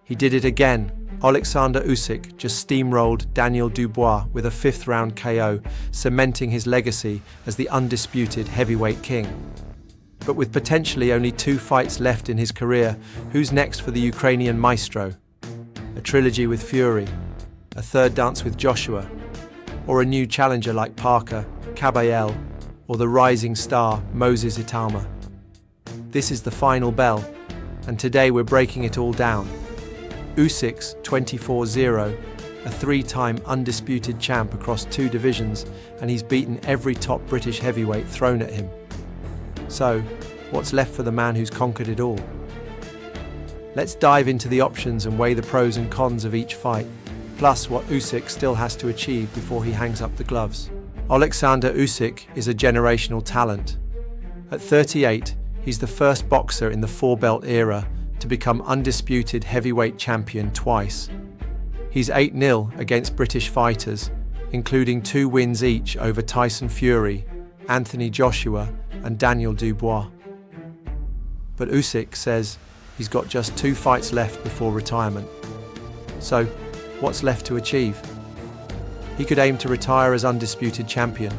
He did it again. Oleksandr Usyk just steamrolled Daniel Dubois with a 5th-round KO, cementing his legacy as the undisputed heavyweight king. But with potentially only 2 fights left in his career, who's next for the Ukrainian maestro? A trilogy with Fury, a third dance with Joshua, or a new challenger like Parker, Caballel, or the rising star Moses Itauma? This is the final bell, and today we're breaking it all down. Usyk's 24-0, a 3-time undisputed champ across 2 divisions, and he's beaten every top British heavyweight thrown at him. So, what's left for the man who's conquered it all? Let's dive into the options and weigh the pros and cons of each fight, plus what Usyk still has to achieve before he hangs up the gloves. Oleksandr Usyk is a generational talent. At 38, he's the first boxer in the 4-belt era to become undisputed heavyweight champion twice. He's 8-0 against British fighters, including 2 wins each over Tyson Fury, Anthony Joshua, and Daniel Dubois. But Usyk says he's got just 2 fights left before retirement. So, what's left to achieve? He could aim to retire as undisputed champion,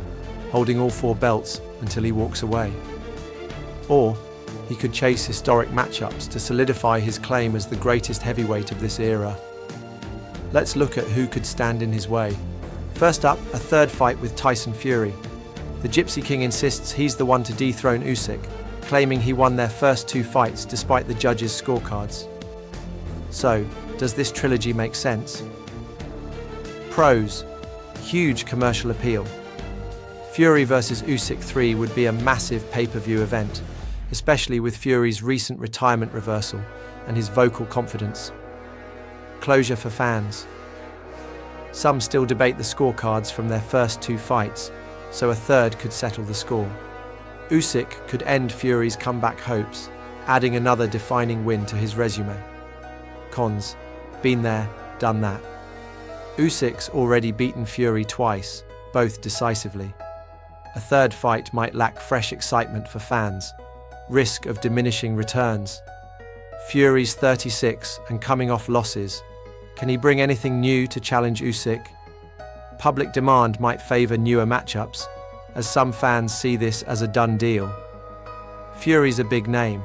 holding all 4 belts until he walks away. Or he could chase historic matchups to solidify his claim as the greatest heavyweight of this era. Let's look at who could stand in his way. First up, a 3rd fight with Tyson Fury. The Gypsy King insists he's the one to dethrone Usyk, claiming he won their first 2 fights despite the judges' scorecards. So, does this trilogy make sense? Pros: huge commercial appeal. Fury vs Usyk 3 would be a massive pay-per-view event, especially with Fury's recent retirement reversal and his vocal confidence. Closure for fans. Some still debate the scorecards from their first 2 fights, so a 3rd could settle the score. Usyk could end Fury's comeback hopes, adding another defining win to his resume. Cons: been there, done that. Usyk's already beaten Fury twice, both decisively. A 3rd fight might lack fresh excitement for fans. Risk of diminishing returns. Fury's 36 and coming off losses. Can he bring anything new to challenge Usyk? Public demand might favour newer matchups, as some fans see this as a done deal. Fury's a big name,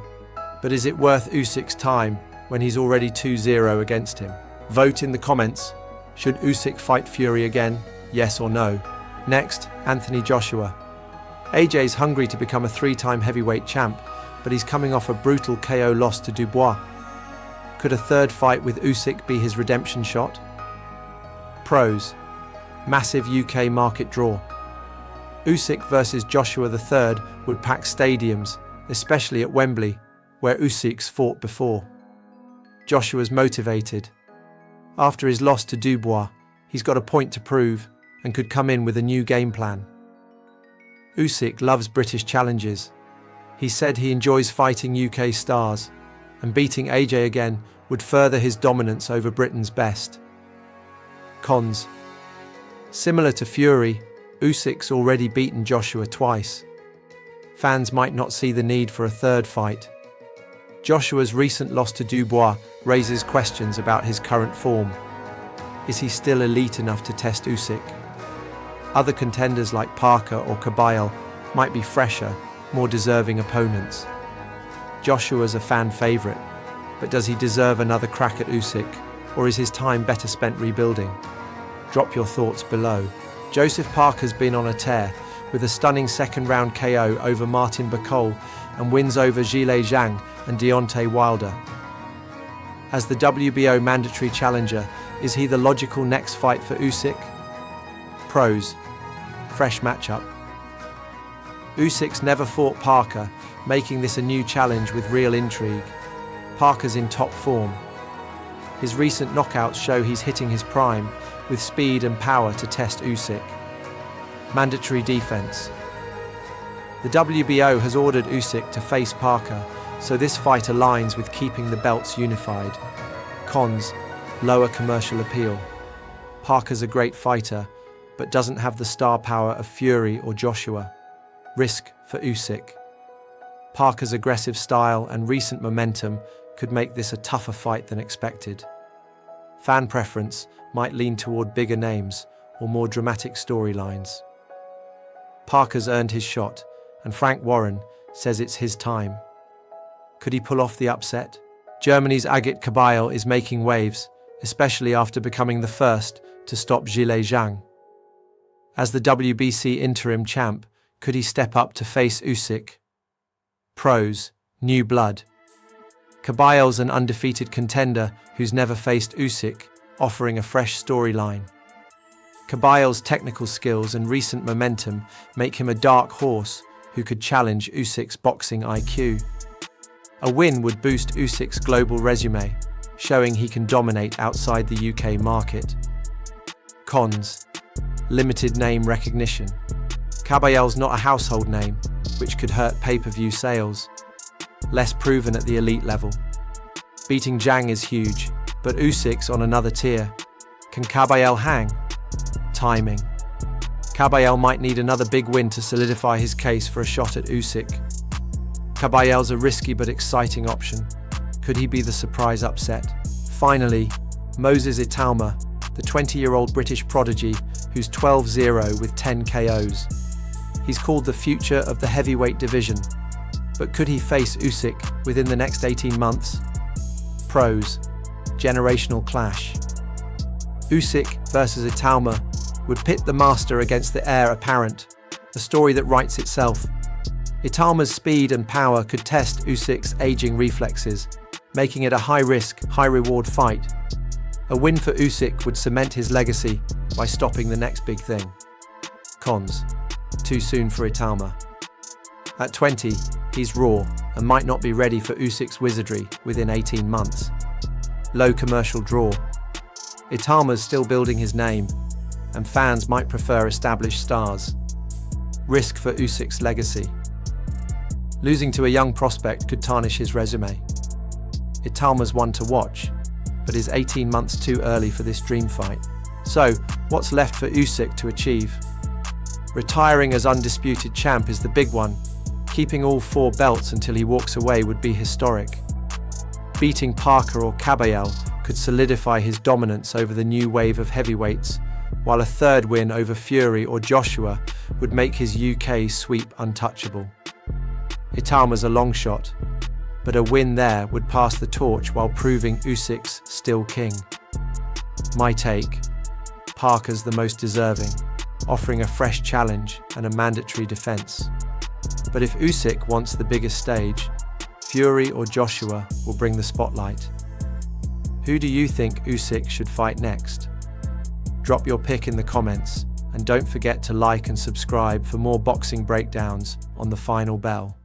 but is it worth Usyk's time when he's already 2-0 against him? Vote in the comments. Should Usyk fight Fury again? Yes or no? Next, Anthony Joshua. AJ's hungry to become a 3-time heavyweight champ, but he's coming off a brutal KO loss to Dubois. Could a 3rd fight with Usyk be his redemption shot? Pros: massive UK market draw. Usyk versus Joshua III would pack stadiums, especially at Wembley, where Usyk's fought before. Joshua's motivated. After his loss to Dubois, he's got a point to prove and could come in with a new game plan. Usyk loves British challenges. He said he enjoys fighting UK stars, and beating AJ again would further his dominance over Britain's best. Cons: similar to Fury, Usyk's already beaten Joshua twice. Fans might not see the need for a 3rd fight. Joshua's recent loss to Dubois raises questions about his current form. Is he still elite enough to test Usyk? Other contenders like Parker or Caballel might be fresher, more deserving opponents. Joshua's a fan favourite, but does he deserve another crack at Usyk, or is his time better spent rebuilding? Drop your thoughts below. Joseph Parker's been on a tear, with a stunning 2nd-round KO over Martin Bakol and wins over Zhilei Zhang and Deontay Wilder. As the WBO mandatory challenger, is he the logical next fight for Usyk? Pros: fresh matchup. Usyk's never fought Parker, making this a new challenge with real intrigue. Parker's in top form. His recent knockouts show he's hitting his prime, with speed and power to test Usyk. Mandatory defense. The WBO has ordered Usyk to face Parker, so this fight aligns with keeping the belts unified. Cons: lower commercial appeal. Parker's a great fighter, but doesn't have the star power of Fury or Joshua. Risk for Usyk. Parker's aggressive style and recent momentum could make this a tougher fight than expected. Fan preference might lean toward bigger names or more dramatic storylines. Parker's earned his shot, and Frank Warren says it's his time. Could he pull off the upset? Germany's Agit Kabayel is making waves, especially after becoming the first to stop Zhilei Zhang. As the WBC interim champ, could he step up to face Usyk? Pros: new blood. Kabayel's an undefeated contender who's never faced Usyk, offering a fresh storyline. Kabayel's technical skills and recent momentum make him a dark horse who could challenge Usyk's boxing IQ. A win would boost Usyk's global resume, showing he can dominate outside the UK market. Cons: limited name recognition. Kabayel's not a household name, which could hurt pay-per-view sales. Less proven at the elite level. Beating Zhang is huge, but Usyk's on another tier. Can Kabayel hang? Timing. Kabayel might need another big win to solidify his case for a shot at Usyk. Kabayel's a risky but exciting option. Could he be the surprise upset? Finally, Moses Itauma, the 20-year-old British prodigy who's 12-0 with 10 KOs. He's called the future of the heavyweight division. But could he face Usyk within the next 18 months? Pros: generational clash. Usyk versus Itauma would pit the master against the heir apparent, a story that writes itself. Itauma's speed and power could test Usyk's aging reflexes, making it a high-risk, high-reward fight. A win for Usyk would cement his legacy by stopping the next big thing. Cons: too soon for Itauma. At 20, he's raw and might not be ready for Usyk's wizardry within 18 months. Low commercial draw. Itauma's still building his name, and fans might prefer established stars. Risk for Usyk's legacy. Losing to a young prospect could tarnish his resume. Itauma's one to watch, but is 18 months too early for this dream fight. So, what's left for Usyk to achieve? Retiring as undisputed champ is the big one. Keeping all 4 belts until he walks away would be historic. Beating Parker or Kabayel could solidify his dominance over the new wave of heavyweights, while a third win over Fury or Joshua would make his UK sweep untouchable. Itauma's a long shot, but a win there would pass the torch while proving Usyk's still king. My take: Parker's the most deserving, offering a fresh challenge and a mandatory defense. But if Usyk wants the biggest stage, Fury or Joshua will bring the spotlight. Who do you think Usyk should fight next? Drop your pick in the comments, and don't forget to like and subscribe for more boxing breakdowns on The Final Bell.